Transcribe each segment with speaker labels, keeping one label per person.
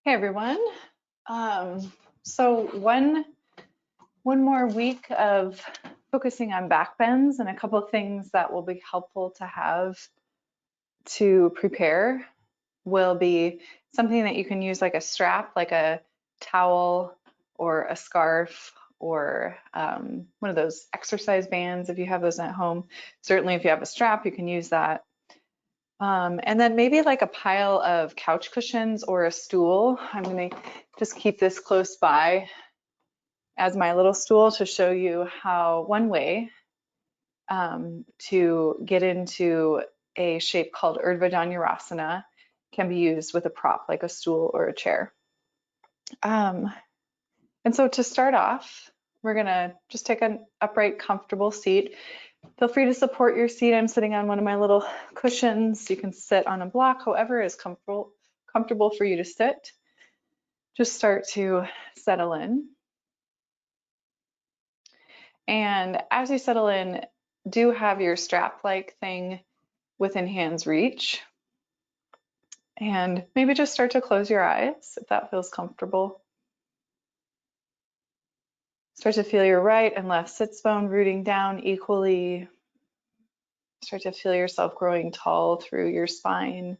Speaker 1: Hey everyone. So one more week of focusing on back bends, and a couple of things that will be helpful to have to prepare will be something that you can use like a strap, like a towel or a scarf, or one of those exercise bands if you have those at home. Certainly if you have a strap, you can use that. And then maybe like a pile of couch cushions or a stool. I'm going to just keep this close by as my little stool to show you how one way to get into a shape called Urdhva Dhanurasana can be used with a prop like a stool or a chair. And so to start off, we're going to just take an upright, comfortable seat. Feel free to support your seat. I'm sitting on one of my little cushions. You can sit on a block, however is comfortable for you to sit. Just start to settle in. And as you settle in, do have your strap-like thing within hand's reach. And maybe just start to close your eyes if that feels comfortable. Start to feel your right and left sits bone rooting down equally. Start to feel yourself growing tall through your spine.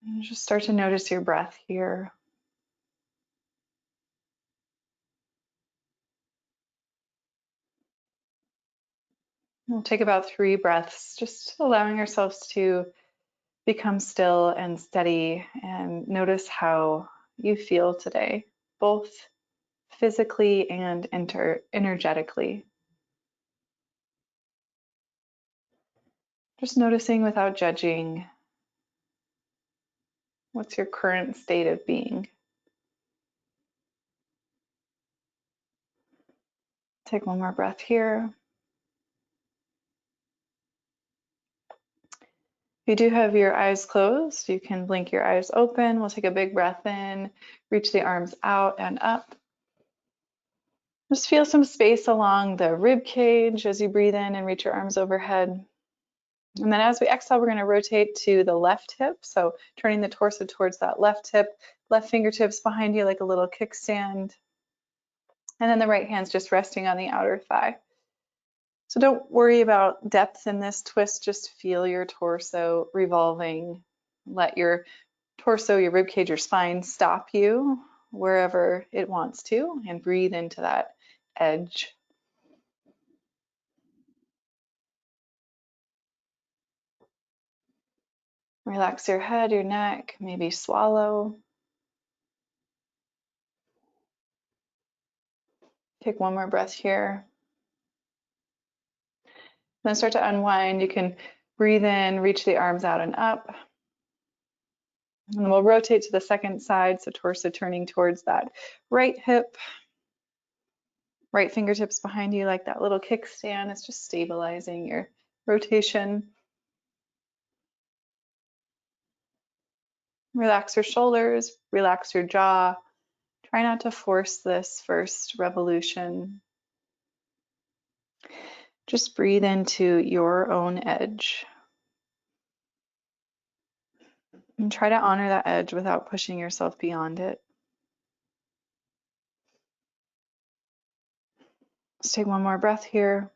Speaker 1: And just start to notice your breath here. We'll take about 3 breaths, just allowing ourselves to become still and steady and notice how you feel today, both physically and energetically. Just noticing without judging, what's your current state of being? Take one more breath here. If you do have your eyes closed, you can blink your eyes open. We'll take a big breath in, reach the arms out and up. Just feel some space along the rib cage as you breathe in and reach your arms overhead. And then as we exhale, we're going to rotate to the left hip. So turning the torso towards that left hip, left fingertips behind you like a little kickstand. And then the right hand's just resting on the outer thigh. So don't worry about depth in this twist, just feel your torso revolving. Let your torso, your rib cage, your spine stop you wherever it wants to, and breathe into that edge. Relax your head, your neck, maybe swallow. Take one more breath here. Then start to unwind. You can breathe in, reach the arms out and up. And then we'll rotate to the second side, so torso turning towards that right hip. Right fingertips behind you like that little kickstand. It's just stabilizing your rotation. Relax your shoulders, relax your jaw. Try not to force this first revolution. Just breathe into your own edge. And try to honor that edge without pushing yourself beyond it. Let's take one more breath here.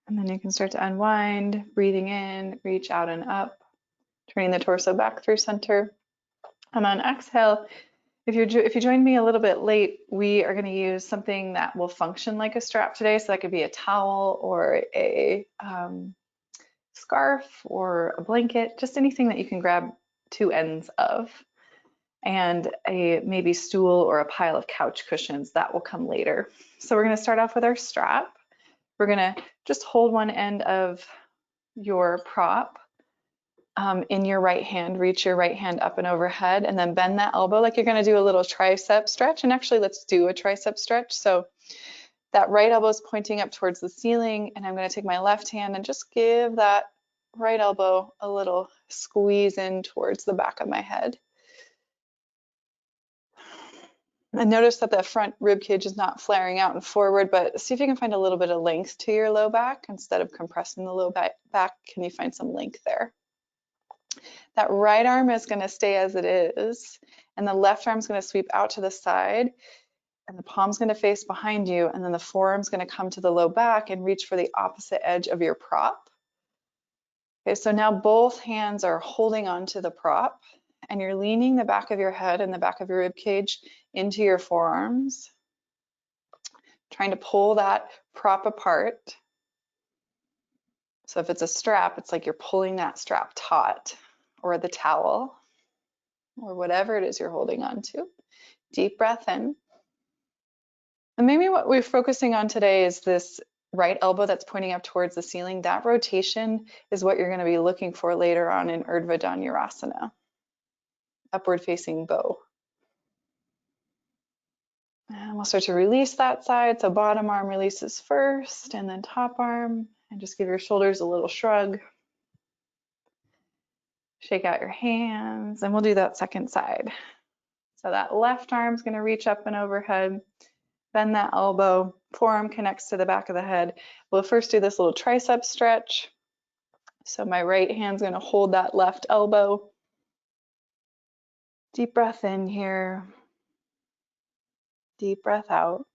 Speaker 1: And then you can start to unwind, breathing in, reach out and up, turning the torso back through center. And on exhale, if you joined me a little bit late, we are going to use something that will function like a strap today. So that could be a towel or a scarf or a blanket, just anything that you can grab 2 ends of, and a maybe stool or a pile of couch cushions. That will come later. So we're going to start off with our strap. We're going to just hold one end of your prop in your right hand, reach your right hand up and overhead, and then bend that elbow like you're going to do a little tricep stretch. And actually, let's do a tricep stretch. So that right elbow is pointing up towards the ceiling, and I'm going to take my left hand and just give that right elbow a little squeeze in towards the back of my head. And notice that the front rib cage is not flaring out and forward, but see if you can find a little bit of length to your low back. Instead of compressing the low back, can you find some length there? That right arm is going to stay as it is, and the left arm is going to sweep out to the side, and the palm's going to face behind you, and then the forearm's going to come to the low back and reach for the opposite edge of your prop. Okay, so now both hands are holding onto the prop, and you're leaning the back of your head and the back of your rib cage into your forearms, trying to pull that prop apart. So if it's a strap, it's like you're pulling that strap taut, or the towel, or whatever it is you're holding on to. Deep breath in. And maybe what we're focusing on today is this right elbow that's pointing up towards the ceiling. That rotation is what you're going to be looking for later on in Urdhva Dhanurasana, upward facing bow. And we'll start to release that side. So bottom arm releases first, and then top arm, and just give your shoulders a little shrug. Shake out your hands, and we'll do that second side. So that left arm is going to reach up and overhead. Bend that elbow, forearm connects to the back of the head. We'll first do this little tricep stretch. So my right hand's going to hold that left elbow. Deep breath in here. Deep breath out.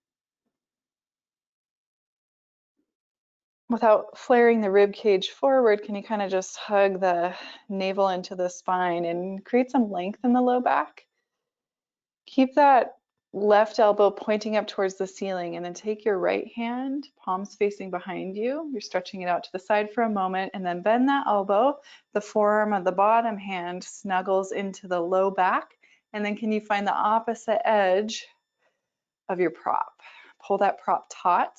Speaker 1: Without flaring the rib cage forward, can you kind of just hug the navel into the spine and create some length in the low back? Keep that left elbow pointing up towards the ceiling, and then take your right hand, palms facing behind you. You're stretching it out to the side for a moment, and then bend that elbow. The forearm of the bottom hand snuggles into the low back, and then can you find the opposite edge of your prop? Pull that prop taut.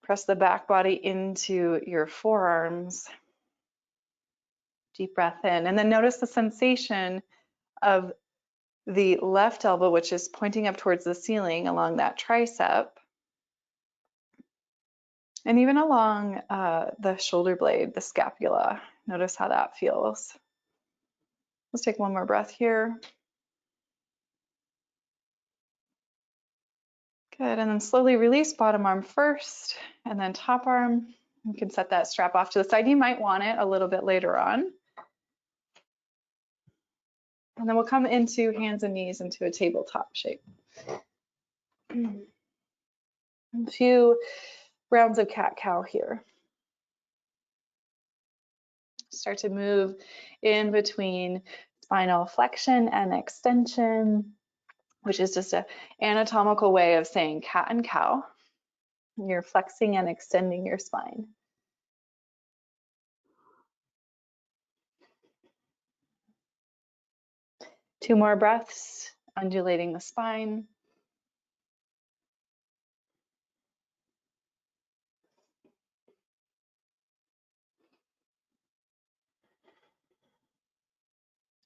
Speaker 1: Press the back body into your forearms. Deep breath in, and then notice the sensation of the left elbow, which is pointing up towards the ceiling along that tricep, and even along the shoulder blade, the scapula. Notice how that feels. Let's take one more breath here. Good, and then slowly release bottom arm first, and then top arm. You can set that strap off to the side. You might want it a little bit later on. And then we'll come into hands and knees into a tabletop shape. A few rounds of cat-cow here. Start to move in between spinal flexion and extension, which is just an anatomical way of saying cat and cow. You're flexing and extending your spine. Two more breaths, undulating the spine.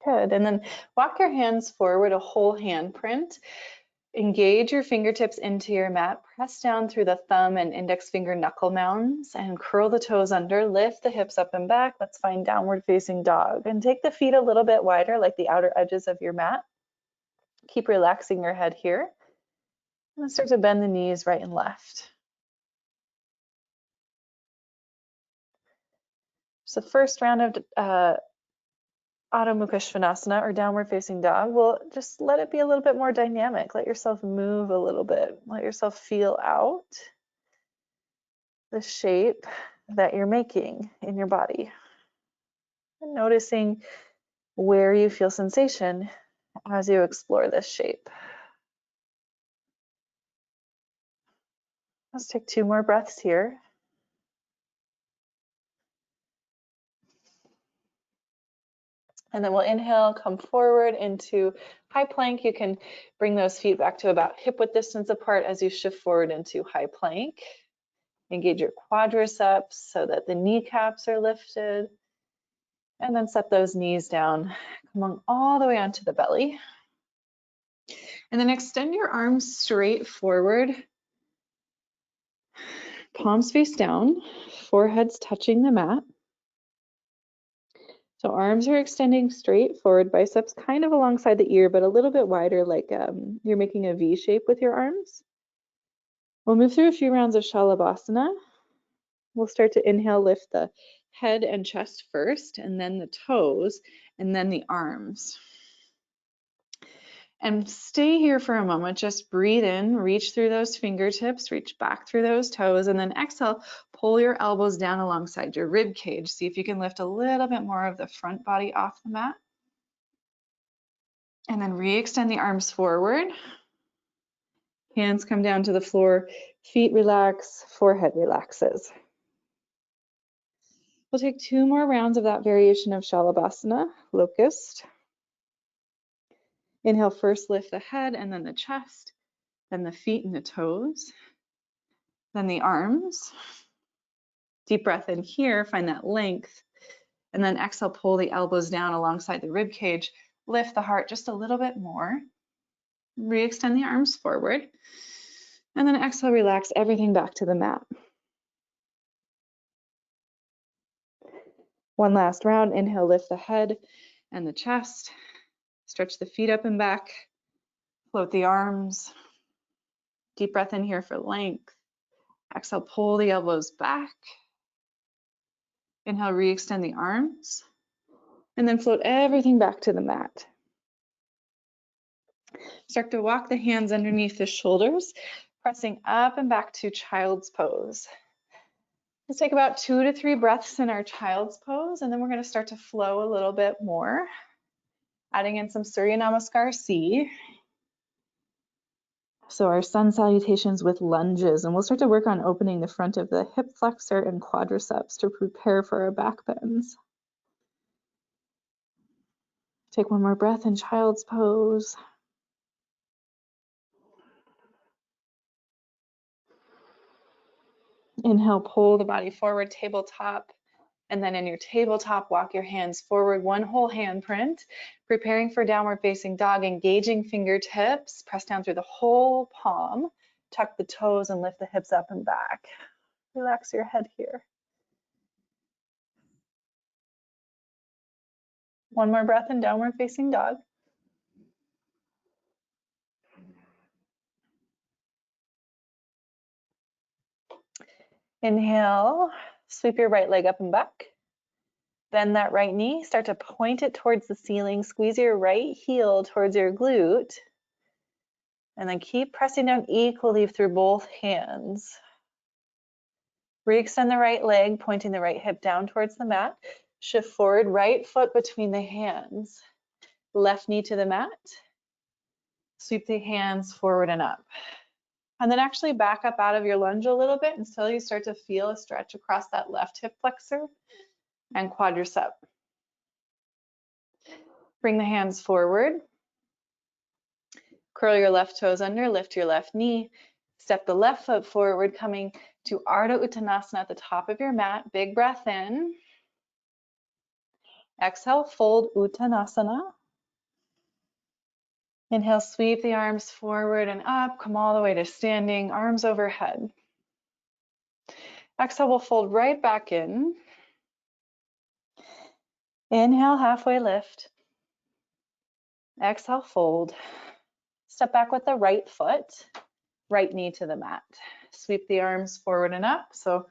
Speaker 1: Good, and then walk your hands forward, a whole hand print. Engage your fingertips into your mat, press down through the thumb and index finger knuckle mounds, and curl the toes under, lift the hips up and back. Let's find downward facing dog, and take the feet a little bit wider like the outer edges of your mat. Keep relaxing your head here. And start to bend the knees right and left. So first round of Adho Mukha Svanasana, or downward facing dog. Well, just let it be a little bit more dynamic. Let yourself move a little bit. Let yourself feel out the shape that you're making in your body. And noticing where you feel sensation as you explore this shape. Let's take two more breaths here. And then we'll inhale, come forward into high plank. You can bring those feet back to about hip width distance apart as you shift forward into high plank. Engage your quadriceps so that the kneecaps are lifted. And then set those knees down, come all the way onto the belly. And then extend your arms straight forward. Palms face down, foreheads touching the mat. So arms are extending straight forward, biceps kind of alongside the ear, but a little bit wider, like you're making a V shape with your arms. We'll move through a few rounds of shavasana. We'll start to inhale, lift the head and chest first, and then the toes, and then the arms. And stay here for a moment. Just breathe in, reach through those fingertips, reach back through those toes, and then exhale, pull your elbows down alongside your rib cage. See if you can lift a little bit more of the front body off the mat. And then re-extend the arms forward. Hands come down to the floor, feet relax, forehead relaxes. We'll take 2 more rounds of that variation of shavasana, locust. Inhale, first lift the head and then the chest, then the feet and the toes, then the arms. Deep breath in here, find that length, and then exhale, pull the elbows down alongside the rib cage, lift the heart just a little bit more, re-extend the arms forward, and then exhale, relax everything back to the mat. One last round, inhale, lift the head and the chest, stretch the feet up and back, float the arms, deep breath in here for length, exhale, pull the elbows back, inhale, re-extend the arms, and then float everything back to the mat. Start to walk the hands underneath the shoulders, pressing up and back to child's pose. Let's take about 2 to 3 breaths in our child's pose, and then we're going to start to flow a little bit more, adding in some Surya Namaskar C. So our sun salutations with lunges, and we'll start to work on opening the front of the hip flexor and quadriceps to prepare for our back bends. Take one more breath in child's pose. Inhale, pull the body forward, tabletop. And then in your tabletop, walk your hands forward, one whole handprint, preparing for downward facing dog, engaging fingertips, press down through the whole palm, tuck the toes and lift the hips up and back. Relax your head here. One more breath in downward facing dog. Inhale, sweep your right leg up and back. Bend that right knee, start to point it towards the ceiling, squeeze your right heel towards your glute, and then keep pressing down equally through both hands. Re-extend the right leg, pointing the right hip down towards the mat. Shift forward, right foot between the hands. Left knee to the mat. Sweep the hands forward and up. And then actually back up out of your lunge a little bit until you start to feel a stretch across that left hip flexor and quadricep. Bring the hands forward. Curl your left toes under, lift your left knee. Step the left foot forward, coming to Urdhva Uttanasana at the top of your mat. Big breath in. Exhale, fold Uttanasana. Inhale, sweep the arms forward and up, come all the way to standing, arms overhead. Exhale, we'll fold right back in. Inhale, halfway lift. Exhale, fold. Step back with the right foot, right knee to the mat. Sweep the arms forward and up. So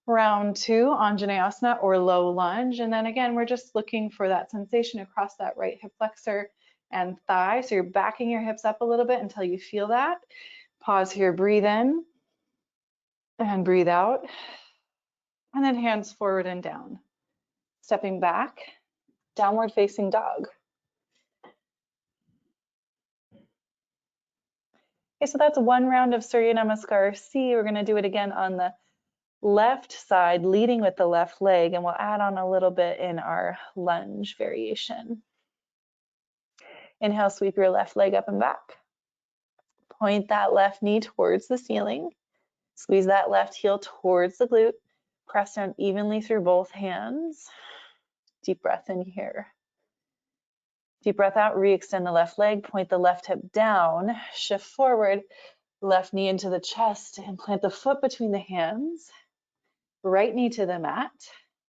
Speaker 1: round 2, Anjaneyasana or low lunge. And then again, we're just looking for that sensation across that right hip flexor and thigh. So you're backing your hips up a little bit until you feel that. Pause here, breathe in and breathe out. And then hands forward and down. Stepping back, downward facing dog. Okay, so that's one round of Surya Namaskar C. We're gonna do it again on the left side, leading with the left leg, and we'll add on a little bit in our lunge variation. Inhale, sweep your left leg up and back. Point that left knee towards the ceiling. Squeeze that left heel towards the glute. Press down evenly through both hands. Deep breath in here. Deep breath out, re-extend the left leg, point the left hip down, shift forward, left knee into the chest, and plant the foot between the hands. Right knee to the mat.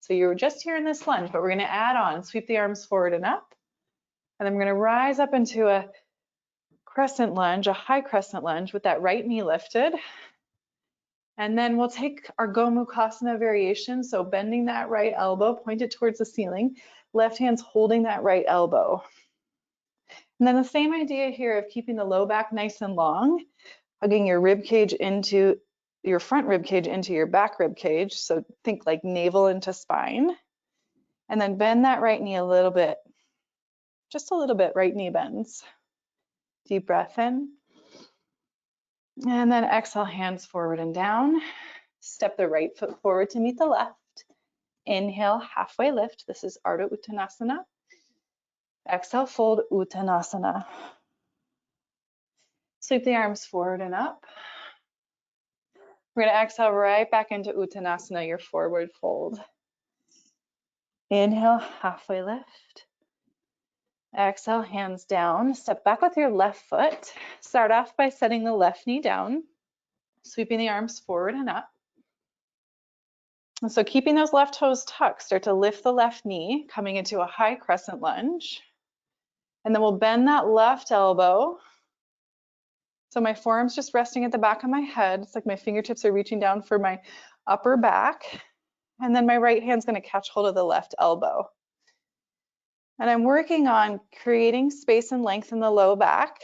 Speaker 1: So you're just here in this lunge, but we're gonna add on, sweep the arms forward and up. And then we're gonna rise up into a crescent lunge, a high crescent lunge with that right knee lifted. And then we'll take our Gomukhasana variation. So bending that right elbow, pointed towards the ceiling, left hand's holding that right elbow. And then the same idea here of keeping the low back nice and long, hugging your rib cage into your front rib cage into your back rib cage. So think like navel into spine. And then bend that right knee a little bit, just a little bit, right knee bends. Deep breath in. And then exhale, hands forward and down. Step the right foot forward to meet the left. Inhale, halfway lift. This is Urdhva Uttanasana. Exhale, fold Uttanasana. Sweep the arms forward and up. We're going to exhale right back into Uttanasana, your forward fold. Inhale, halfway lift. Exhale, hands down. Step back with your left foot. Start off by setting the left knee down, sweeping the arms forward and up. And so keeping those left toes tucked, start to lift the left knee, coming into a high crescent lunge. And then we'll bend that left elbow. So my forearm's just resting at the back of my head. It's like my fingertips are reaching down for my upper back. And then my right hand's going to catch hold of the left elbow. And I'm working on creating space and length in the low back.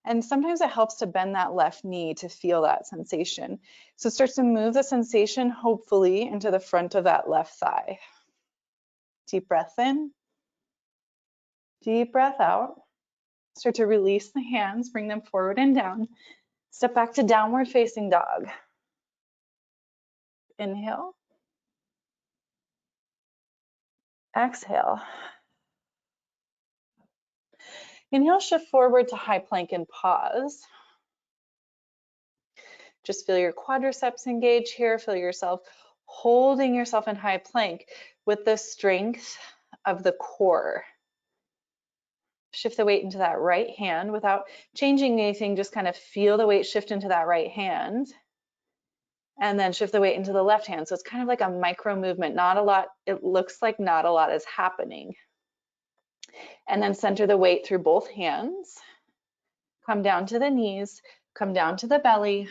Speaker 1: And sometimes it helps to bend that left knee to feel that sensation. So start to move the sensation, hopefully, into the front of that left thigh. Deep breath in. Deep breath out. Start to release the hands, bring them forward and down. Step back to downward facing dog. Inhale. Exhale. Inhale, shift forward to high plank and pause. Just feel your quadriceps engage here. Feel yourself holding yourself in high plank with the strength of the core. Shift the weight into that right hand without changing anything. Just kind of feel the weight shift into that right hand. And then shift the weight into the left hand. So it's kind of like a micro movement. Not a lot, it looks like not a lot is happening. And then center the weight through both hands. Come down to the knees, come down to the belly.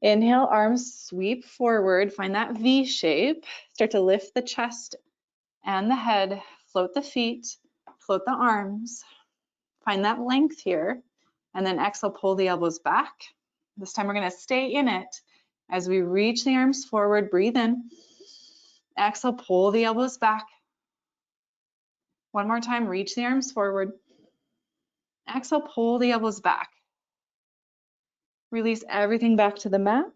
Speaker 1: Inhale, arms sweep forward, find that V shape. Start to lift the chest and the head, float the feet, float the arms. Find that length here. And then exhale, pull the elbows back. This time we're going to stay in it as we reach the arms forward. Breathe in. Exhale, pull the elbows back. One more time, reach the arms forward. Exhale, pull the elbows back. Release everything back to the mat.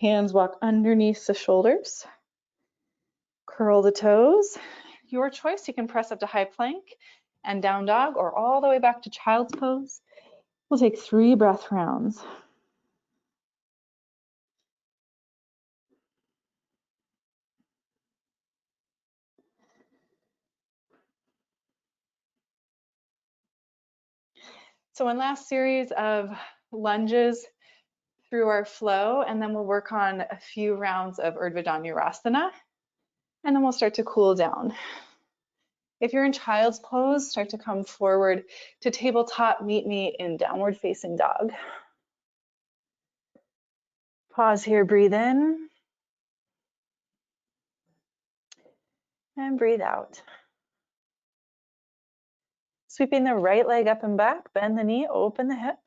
Speaker 1: Hands walk underneath the shoulders. Curl the toes. Your choice, you can press up to high plank and down dog or all the way back to child's pose. We'll take 3 breath rounds. So one last series of lunges through our flow, and then we'll work on a few rounds of Urdhva Dhanurasana, and then we'll start to cool down. If you're in child's pose, start to come forward to tabletop, meet me in downward facing dog. Pause here, breathe in. And breathe out. Sweeping the right leg up and back, bend the knee, open the hip.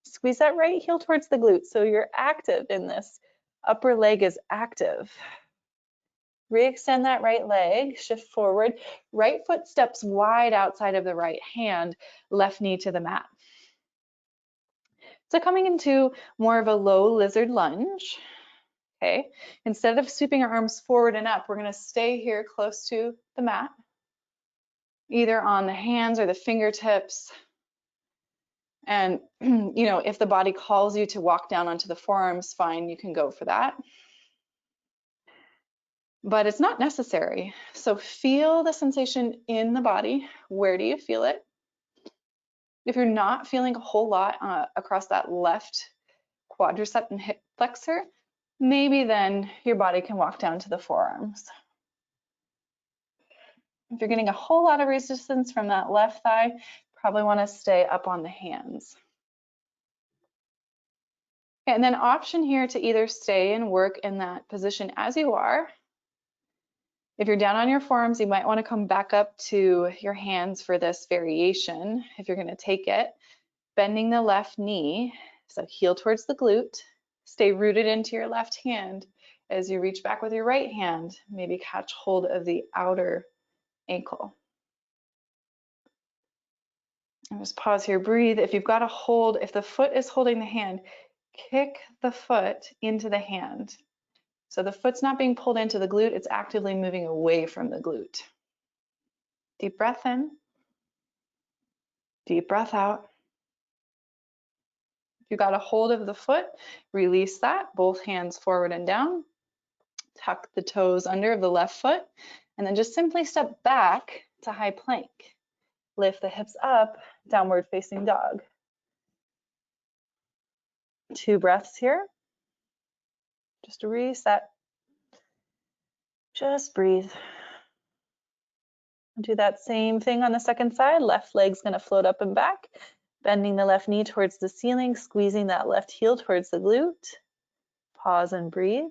Speaker 1: Squeeze that right heel towards the glute so you're active in this. Upper leg is active. Reextend that right leg, shift forward. Right foot steps wide outside of the right hand, left knee to the mat. So coming into more of a low lizard lunge. Okay, instead of sweeping our arms forward and up, we're going to stay here close to the mat, either on the hands or the fingertips. And, you know, if the body calls you to walk down onto the forearms, fine, you can go for that. But it's not necessary. So feel the sensation in the body. Where do you feel it? If you're not feeling a whole lot across that left quadricep and hip flexor, maybe then your body can walk down to the forearms. If you're getting a whole lot of resistance from that left thigh, probably want to stay up on the hands. And then option here to either stay and work in that position as you are. If you're down on your forearms, you might want to come back up to your hands for this variation if you're going to take it. Bending the left knee, so heel towards the glute. Stay rooted into your left hand. As you reach back with your right hand, maybe catch hold of the outer ankle. And just pause here, breathe. If you've got a hold, if the foot is holding the hand, kick the foot into the hand. So the foot's not being pulled into the glute, it's actively moving away from the glute. Deep breath in, deep breath out. If you got a hold of the foot, release that, both hands forward and down. Tuck the toes under the left foot, and then just simply step back to high plank. Lift the hips up, downward facing dog. 2 breaths here. Just to reset. Just breathe. Do that same thing on the second side. Left leg's gonna float up and back, bending the left knee towards the ceiling, squeezing that left heel towards the glute. Pause and breathe.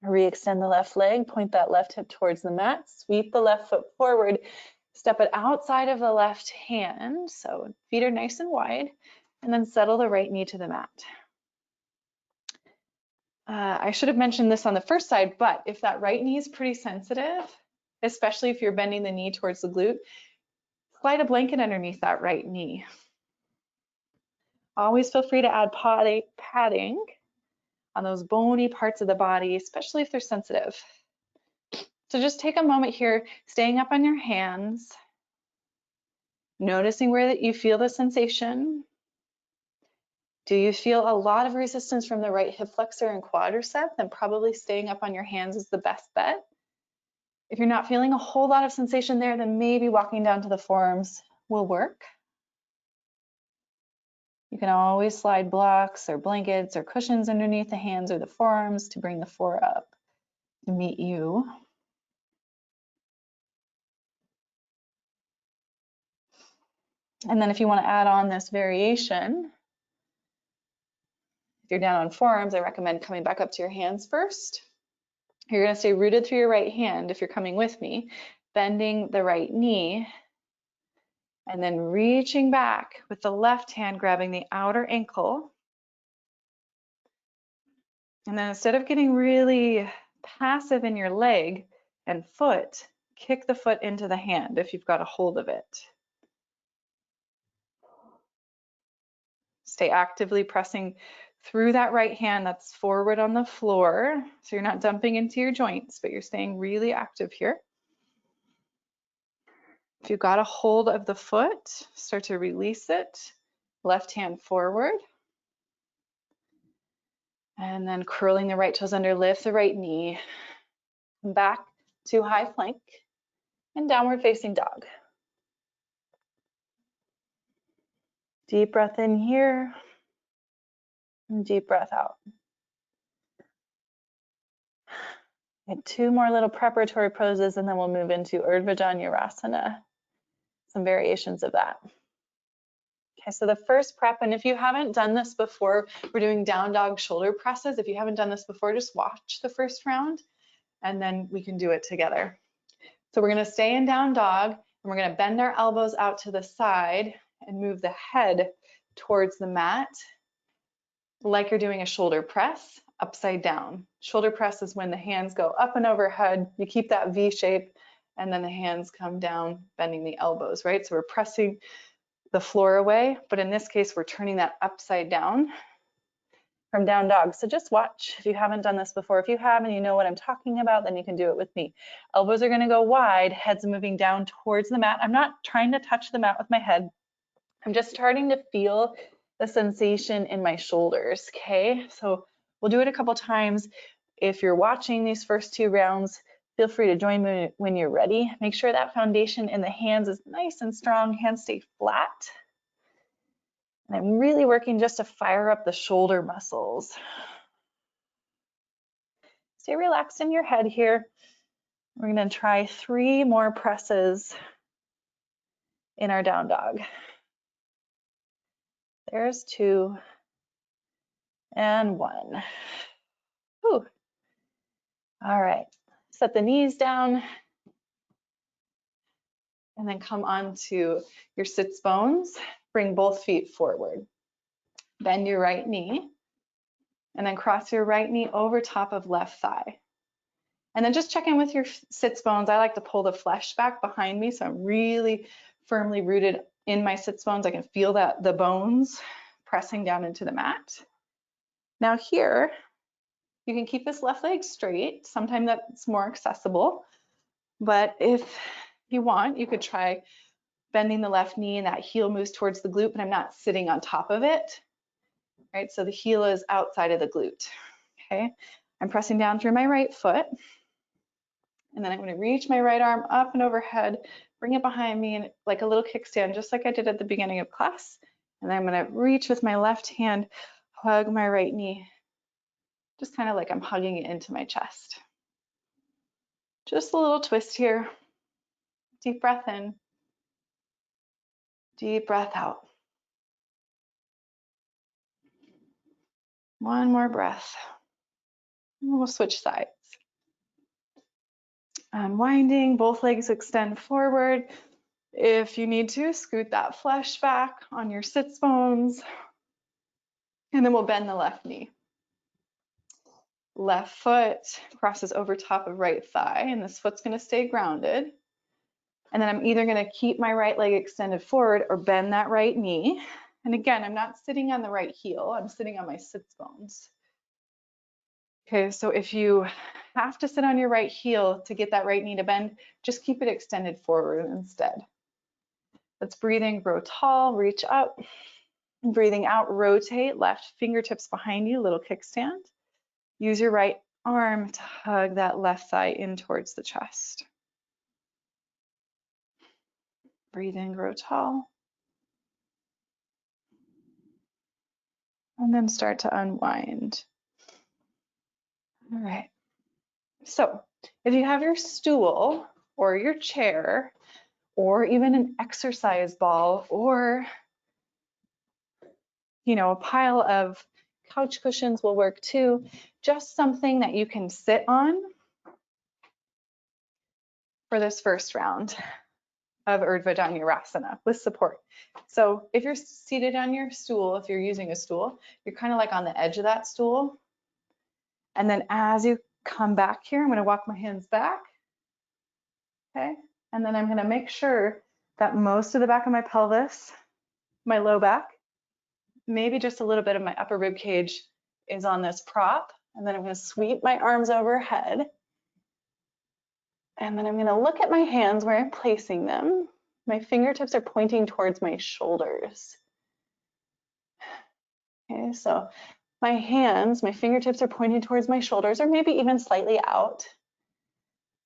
Speaker 1: Re-extend the left leg, point that left hip towards the mat, sweep the left foot forward, step it outside of the left hand, so feet are nice and wide, and then settle the right knee to the mat. I should have mentioned this on the first side, but if that right knee is pretty sensitive, especially if you're bending the knee towards the glute, slide a blanket underneath that right knee. Always feel free to add padding on those bony parts of the body, especially if they're sensitive. So just take a moment here, staying up on your hands, noticing where you feel the sensation. Do you feel a lot of resistance from the right hip flexor and quadricep? Then probably staying up on your hands is the best bet. If you're not feeling a whole lot of sensation there, then maybe walking down to the forearms will work. You can always slide blocks or blankets or cushions underneath the hands or the forearms to bring the floor up to meet you. And then if you want to add on this variation, if you're down on forearms, I recommend coming back up to your hands first. You're going to stay rooted through your right hand if you're coming with me, bending the right knee, and then reaching back with the left hand, grabbing the outer ankle. And then instead of getting really passive in your leg and foot, kick the foot into the hand if you've got a hold of it. Stay actively pressing through that right hand that's forward on the floor. So you're not dumping into your joints, but you're staying really active here. If you've got a hold of the foot, start to release it. Left hand forward. And then curling the right toes under, lift the right knee. Back to high plank and downward facing dog. Deep breath in here. And deep breath out. And 2 more little preparatory poses, and then we'll move into Urdhva Dhanurasana, some variations of that. Okay, so the first prep, and if you haven't done this before, we're doing down dog shoulder presses. If you haven't done this before, just watch the first round, and then we can do it together. So we're gonna stay in down dog, and we're gonna bend our elbows out to the side and move the head towards the mat, like you're doing a shoulder press, upside down. Shoulder press is when the hands go up and overhead, you keep that V shape, and then the hands come down, bending the elbows, right? So we're pressing the floor away, but in this case, we're turning that upside down from down dog. So just watch if you haven't done this before. If you have and you know what I'm talking about, then you can do it with me. Elbows are gonna go wide, head's moving down towards the mat. I'm not trying to touch the mat with my head. I'm just starting to feel the sensation in my shoulders, okay? So we'll do it a couple times. If you're watching these first 2 rounds, feel free to join me when you're ready. Make sure that foundation in the hands is nice and strong, hands stay flat. And I'm really working just to fire up the shoulder muscles. Stay relaxed in your head here. We're going to try 3 more presses in our down dog. There's 2 and 1. Whew. All right, set the knees down and then come onto your sits bones. Bring both feet forward. Bend your right knee and then cross your right knee over top of left thigh. And then just check in with your sits bones. I like to pull the flesh back behind me so I'm really firmly rooted in my sits bones. I can feel that the bones pressing down into the mat. Now here, you can keep this left leg straight. Sometimes that's more accessible, but if you want, you could try bending the left knee and that heel moves towards the glute, but I'm not sitting on top of it, right? So the heel is outside of the glute, okay? I'm pressing down through my right foot, and then I'm gonna reach my right arm up and overhead, bring it behind me and like a little kickstand, just like I did at the beginning of class. And then I'm gonna reach with my left hand, hug my right knee, just kind of like I'm hugging it into my chest. Just a little twist here. Deep breath in, deep breath out. One more breath. And we'll switch sides. Unwinding, both legs extend forward. If you need to, scoot that flesh back on your sits bones. And then we'll bend the left knee. Left foot crosses over top of right thigh, and this foot's going to stay grounded. And then I'm either going to keep my right leg extended forward or bend that right knee. And again, I'm not sitting on the right heel, I'm sitting on my sits bones. Okay, so if you have to sit on your right heel to get that right knee to bend, just keep it extended forward instead. Let's breathe in, grow tall, reach up. Breathing out, rotate, left fingertips behind you, little kickstand. Use your right arm to hug that left thigh in towards the chest. Breathe in, grow tall. And then start to unwind. All right. So if you have your stool or your chair or even an exercise ball or a pile of couch cushions will work too, just something that you can sit on for this first round of Urdhva Dhanurasana with support. So if you're seated on your stool, if you're using a stool, you're kind of like on the edge of that stool. And then as you come back here, I'm going to walk my hands back. Okay. And then I'm going to make sure that most of the back of my pelvis, my low back, maybe just a little bit of my upper rib cage is on this prop. And then I'm going to sweep my arms overhead. And then I'm going to look at my hands where I'm placing them. My fingertips are pointing towards my shoulders. Okay, so my hands, my fingertips are pointing towards my shoulders or maybe even slightly out.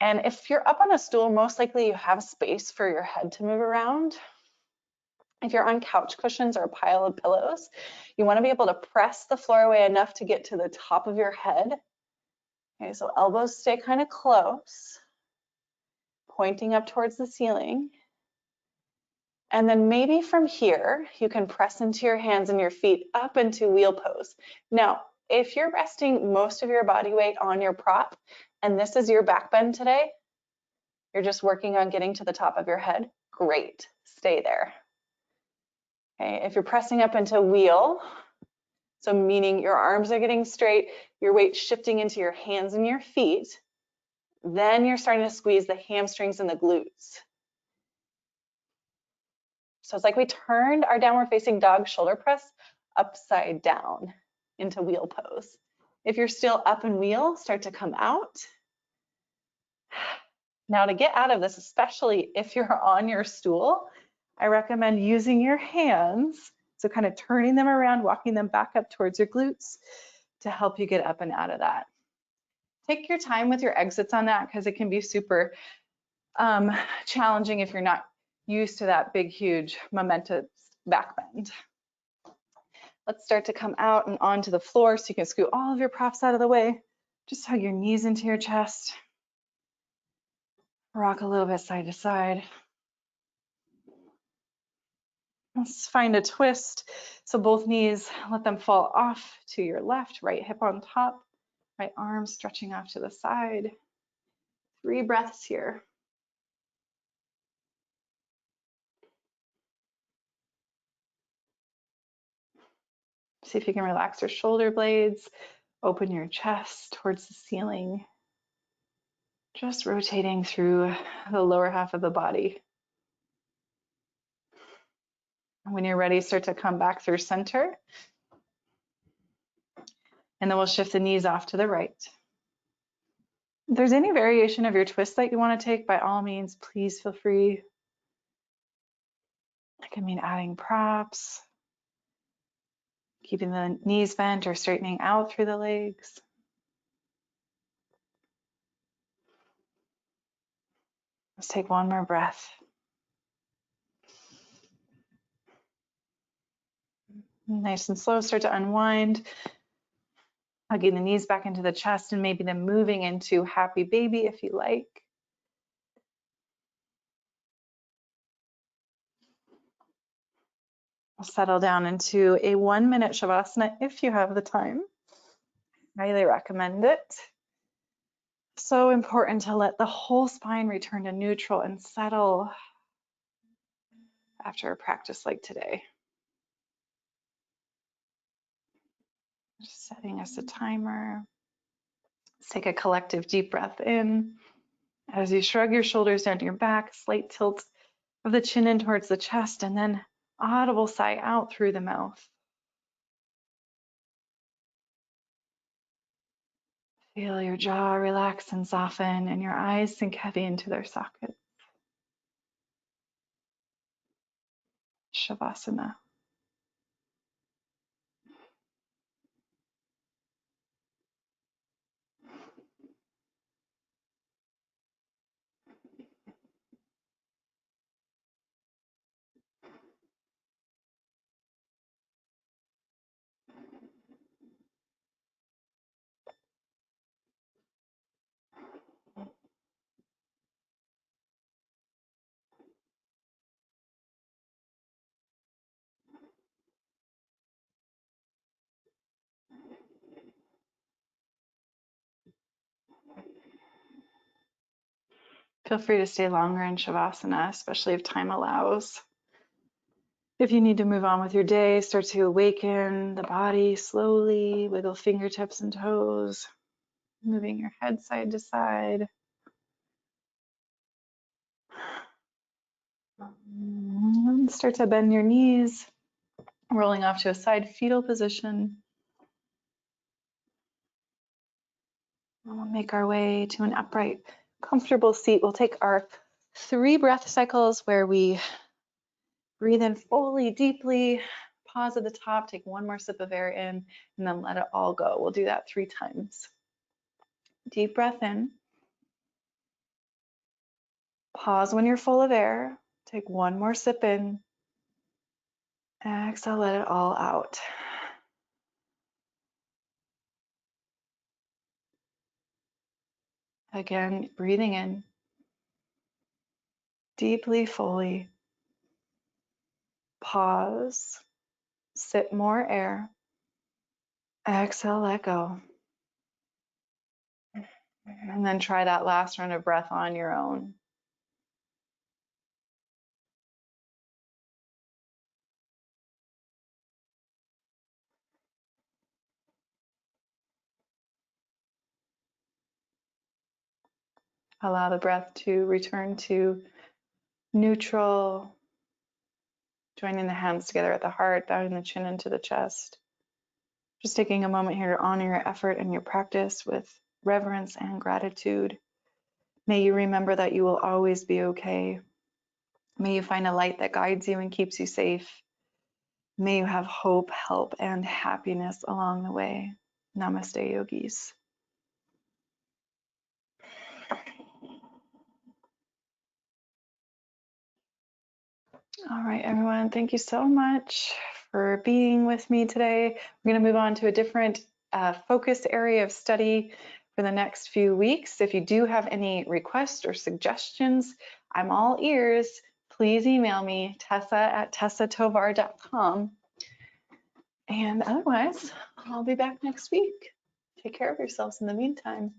Speaker 1: And if you're up on a stool, most likely you have space for your head to move around. If you're on couch cushions or a pile of pillows, you want to be able to press the floor away enough to get to the top of your head. Okay, so elbows stay kind of close, pointing up towards the ceiling. And then maybe from here, you can press into your hands and your feet up into wheel pose. Now, if you're resting most of your body weight on your prop, and this is your back bend today, you're just working on getting to the top of your head, great, stay there. Okay, if you're pressing up into wheel, so meaning your arms are getting straight, your weight shifting into your hands and your feet, then you're starting to squeeze the hamstrings and the glutes. So it's like we turned our downward facing dog shoulder press upside down into wheel pose. If you're still up in wheel, start to come out. Now to get out of this, especially if you're on your stool, I recommend using your hands, so kind of turning them around, walking them back up towards your glutes to help you get up and out of that. Take your time with your exits on that because it can be super challenging if you're not used to that big, huge momentous back bend. Let's start to come out and onto the floor so you can scoot all of your props out of the way. Just hug your knees into your chest. Rock a little bit side to side. Let's find a twist. So both knees, let them fall off to your left, right hip on top, right arm stretching off to the side. 3 breaths here. See if you can relax your shoulder blades, open your chest towards the ceiling, just rotating through the lower half of the body. When you're ready, start to come back through center. And then we'll shift the knees off to the right. If there's any variation of your twist that you want to take, by all means, please feel free. It can mean adding props, keeping the knees bent or straightening out through the legs. Let's take one more breath. Nice and slow, start to unwind, hugging the knees back into the chest and maybe then moving into happy baby if you like. We'll settle down into a 1-minute shavasana if you have the time. Highly recommend it. So important to let the whole spine return to neutral and settle after a practice like today. Just setting us a timer. Let's take a collective deep breath in. As you shrug your shoulders down to your back, slight tilt of the chin in towards the chest, and then audible sigh out through the mouth. Feel your jaw relax and soften, and your eyes sink heavy into their sockets. Shavasana. Feel free to stay longer in Shavasana, especially if time allows. If you need to move on with your day, start to awaken the body slowly, wiggle fingertips and toes, moving your head side to side. Start to bend your knees, rolling off to a side fetal position. We'll make our way to an upright, comfortable seat. We'll take our 3 breath cycles where we breathe in fully, deeply, pause at the top, take 1 more sip of air in, and then let it all go. We'll do that 3 times. Deep breath in. Pause when you're full of air. Take 1 more sip in. Exhale, let it all out. Again, breathing in. Deeply, fully. Pause. Sip more air. Exhale, let go. And then try that last round of breath on your own. Allow the breath to return to neutral, joining the hands together at the heart, bowing the chin into the chest. Just taking a moment here to honor your effort and your practice with reverence and gratitude. May you remember that you will always be okay. May you find a light that guides you and keeps you safe. May you have hope, help, and happiness along the way. Namaste, yogis. All right, everyone, thank you so much for being with me today. We're going to move on to a different focus area of study for the next few weeks. If you do have any requests or suggestions, I'm all ears. Please email me, tessa@tessatovar.com. And otherwise, I'll be back next week. Take care of yourselves in the meantime.